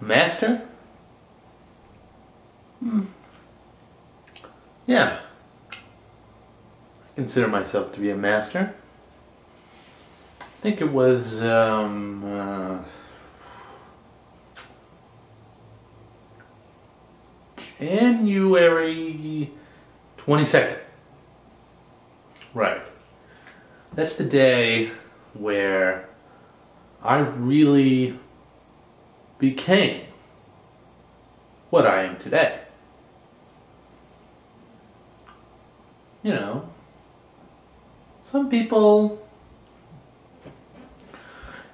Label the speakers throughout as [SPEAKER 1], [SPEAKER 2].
[SPEAKER 1] Master? Yeah. I consider myself to be a master. I think it was January 22nd. Right. That's the day where I really became what I am today. You know, some people,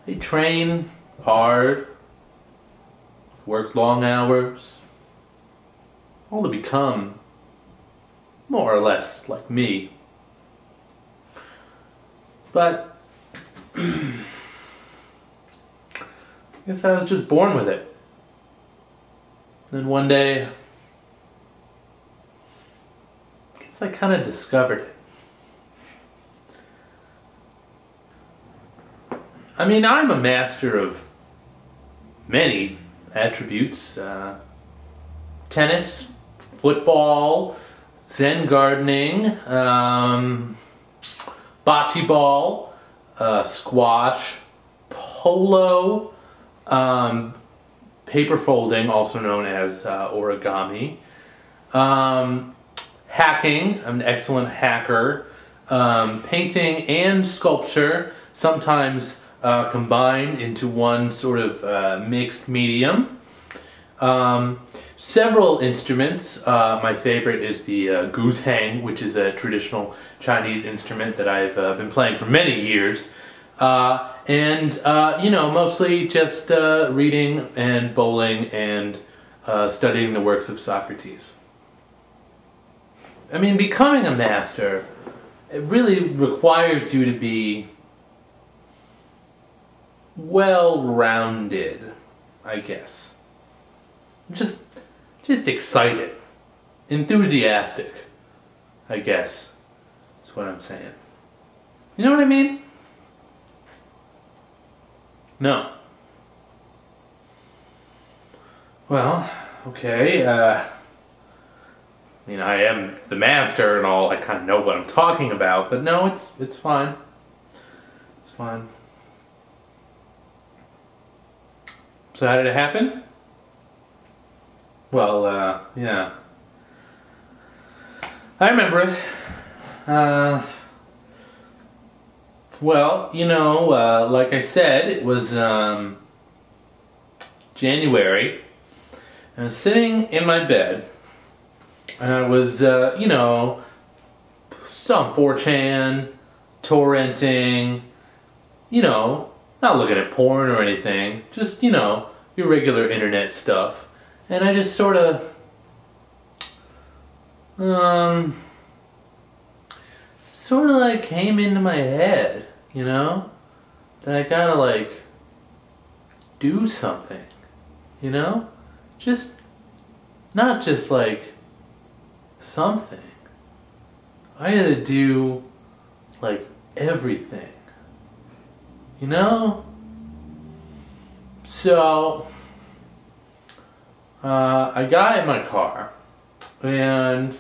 [SPEAKER 1] they train hard, work long hours, all to become more or less like me. But I guess I was just born with it. Then one day, I guess I kind of discovered it. I mean, I'm a master of many attributes. Tennis, football, Zen gardening, bocce ball, squash, polo, paper folding, also known as origami, hacking, I'm an excellent hacker, painting and sculpture, sometimes combined into one sort of mixed medium. Several instruments. My favorite is the goose hang, which is a traditional Chinese instrument that I've been playing for many years. You know, mostly just reading and bowling and studying the works of Socrates. I mean, becoming a master, it really requires you to be well-rounded, I guess. Just excited, enthusiastic, I guess, is what I'm saying. You know what I mean? No. Well, okay, you know, I am the master and all, I kind of know what I'm talking about, but no, it's fine. It's fine. So how did it happen? Well, yeah. I remember it. Well, you know, like I said, it was January. I was sitting in my bed, and I was, you know, some 4chan, torrenting, you know, not looking at porn or anything, just, you know, your regular internet stuff. And I just sort of, like came into my head, you know, that I gotta like do something, you know, just, not just like something. I gotta do like everything, you know? So I got in my car and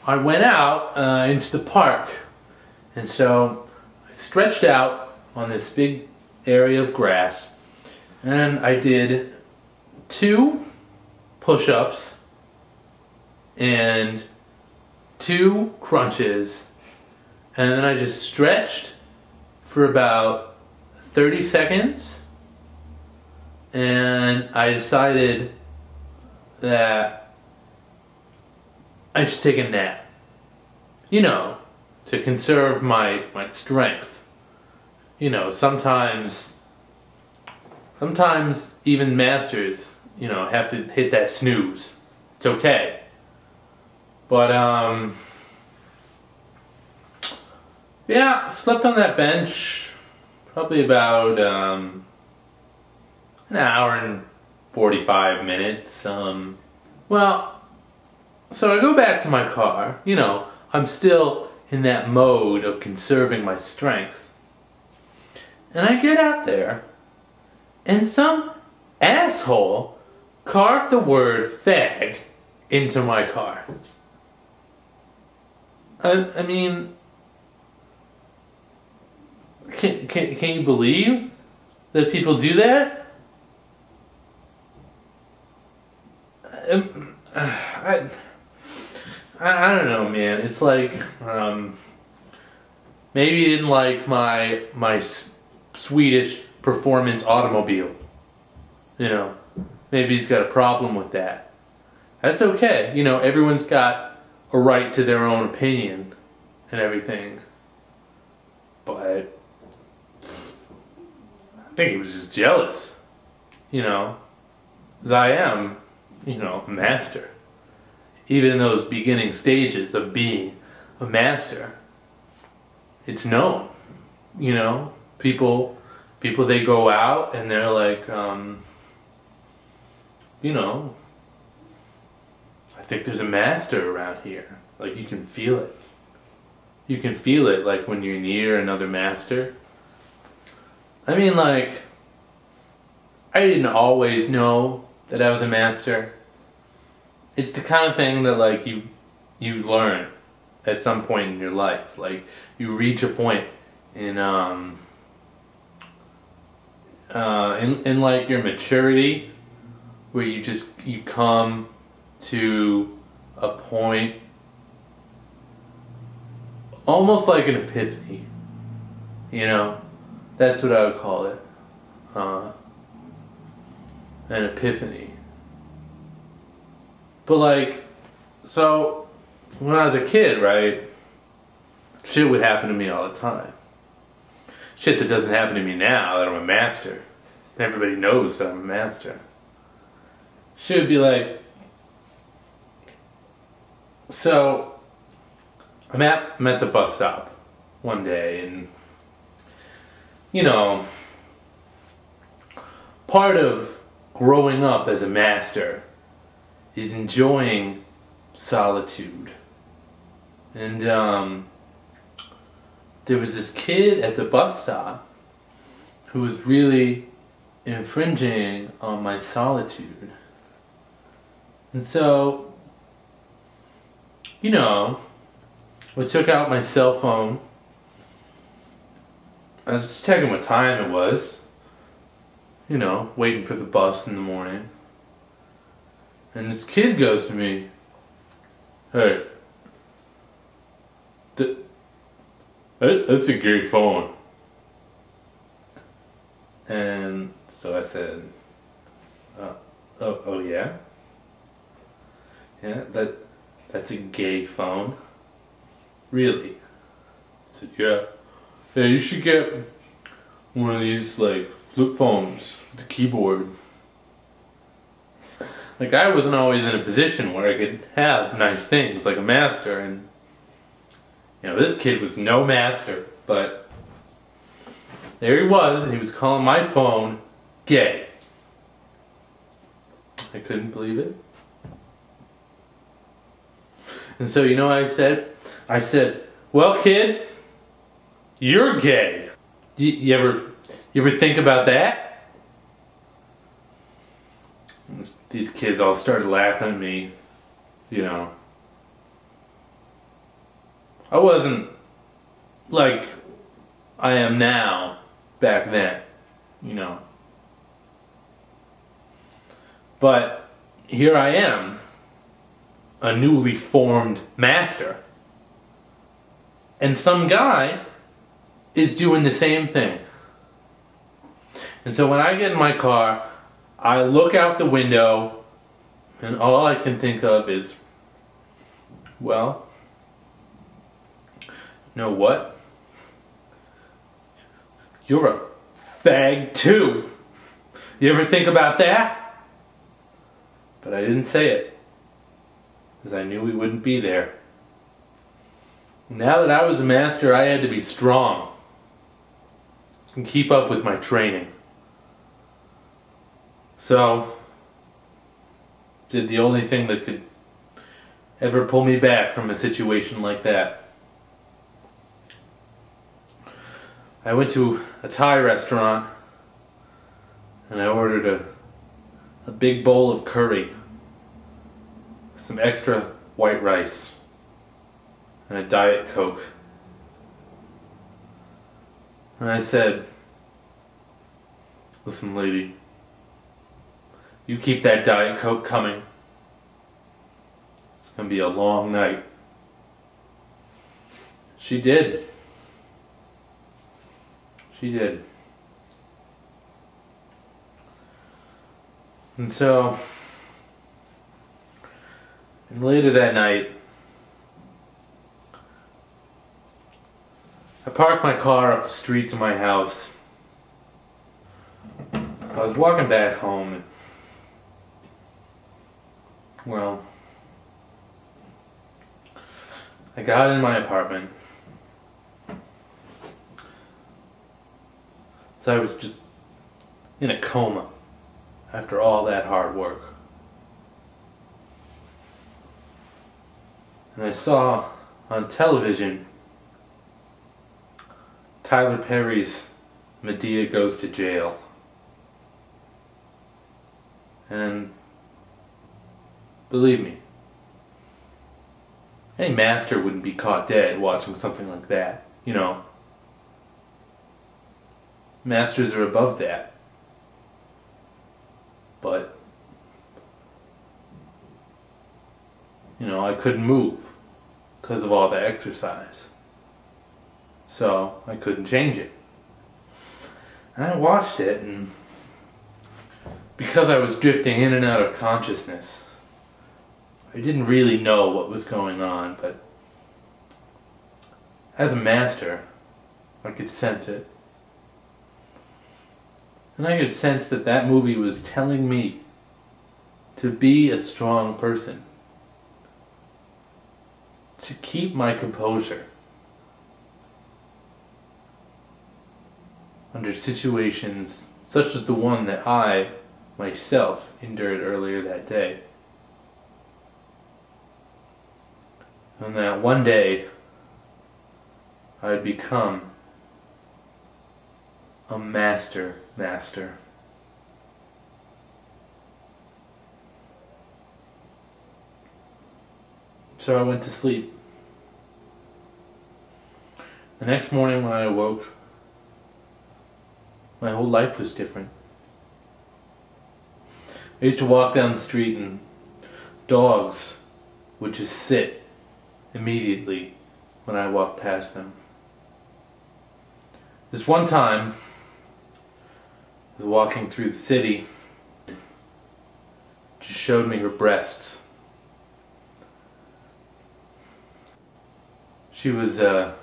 [SPEAKER 1] I went out into the park, and so I stretched out on this big area of grass and I did 2 push-ups and 2 crunches, and then I just stretched for about 30 seconds, and I decided that I should take a nap, you know, to conserve my strength. You know, sometimes even masters, you know, have to hit that snooze. It's okay. But, yeah, slept on that bench probably about an hour and 45 minutes. Well, so I go back to my car, you know, I'm still in that mode of conserving my strength. And I get out there, and some asshole carved the word fag into my car. I mean, can you believe that people do that? I don't know, man. It's like maybe he didn't like my Swedish performance automobile. You know, maybe he's got a problem with that. That's okay. You know, everyone's got a right to their own opinion and everything. But I think he was just jealous. You know, because I am, you know, a master. Even in those beginning stages of being a master, it's known. You know, people they go out and they're like, you know, I think there's a master around here. Like, you can feel it. You can feel it, like, when you're near another master. I mean, like, I didn't always know that I was a master. It's the kind of thing that, like, you learn at some point in your life. Like, you reach a point in like your maturity where you come to a point almost like an epiphany. You know, that's what I would call it. An epiphany. But like, so when I was a kid, right, shit would happen to me all the time. Shit that doesn't happen to me now that I'm a master. Everybody knows that I'm a master. Shit would be like, so I'm at the bus stop one day, and you know, part of growing up as a master is enjoying solitude. And there was this kid at the bus stop who was really infringing on my solitude. And so, you know, I took out my cell phone. I was just checking what time it was. You know, waiting for the bus in the morning. And this kid goes to me, "Hey, that's a gay phone." And so I said, oh yeah? Yeah, that's a gay phone? Really? I said, yeah. Yeah, you should get one of these, like, flip phones with a keyboard. Like, I wasn't always in a position where I could have nice things like a master, and you know, this kid was no master, but there he was, and he was calling my phone gay. I couldn't believe it. And so, you know what I said? I said, "Well, kid, you're gay. You ever think about that?" These kids all started laughing at me, you know. I wasn't like I am now back then, you know. But here I am, a newly formed master. And some guy is doing the same thing. And so when I get in my car, I look out the window, and all I can think of is, well, you know what? You're a fag too. You ever think about that? But I didn't say it, because I knew we wouldn't be there. Now that I was a master, I had to be strong and keep up with my training. So, did the only thing that could ever pull me back from a situation like that. I went to a Thai restaurant and I ordered a big bowl of curry, some extra white rice, and a Diet Coke. And I said, "Listen, lady, you keep that Diet Coke coming. It's gonna be a long night." She did. She did. And so, and later that night, I parked my car up the street to my house. I was walking back home and, well, I got in my apartment. So I was just in a coma after all that hard work. And I saw on television Tyler Perry's Medea Goes to Jail. And believe me, any master wouldn't be caught dead watching something like that, you know. Masters are above that. But, you know, I couldn't move because of all the exercise. So I couldn't change it. And I watched it, and because I was drifting in and out of consciousness, I didn't really know what was going on, but as a master, I could sense it. And I could sense that that movie was telling me to be a strong person, to keep my composure under situations such as the one that I, myself, endured earlier that day. And that one day I'd become a master. So I went to sleep. The next morning when I awoke, my whole life was different. I used to walk down the street and dogs would just sit immediately when I walked past them. This one time, I was walking through the city. She showed me her breasts. She was a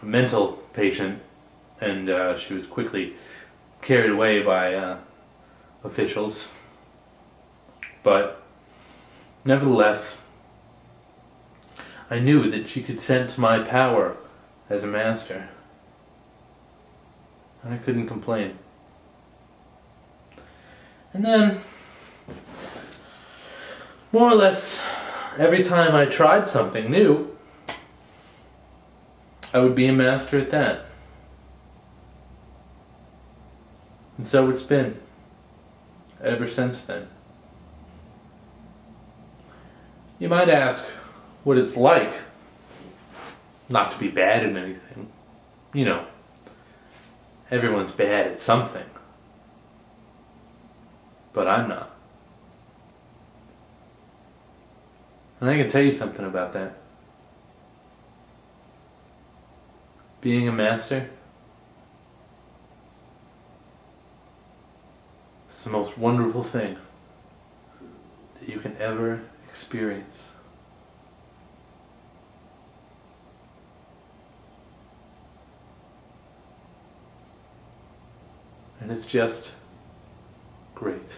[SPEAKER 1] mental patient, and she was quickly carried away by officials. But nevertheless, I knew that she could sense my power as a master. And I couldn't complain. And then, more or less, every time I tried something new, I would be a master at that. And so it's been, ever since then. You might ask what it's like not to be bad at anything. You know, everyone's bad at something. But I'm not. And I can tell you something about that. Being a master is the most wonderful thing that you can ever experience. And it's just great.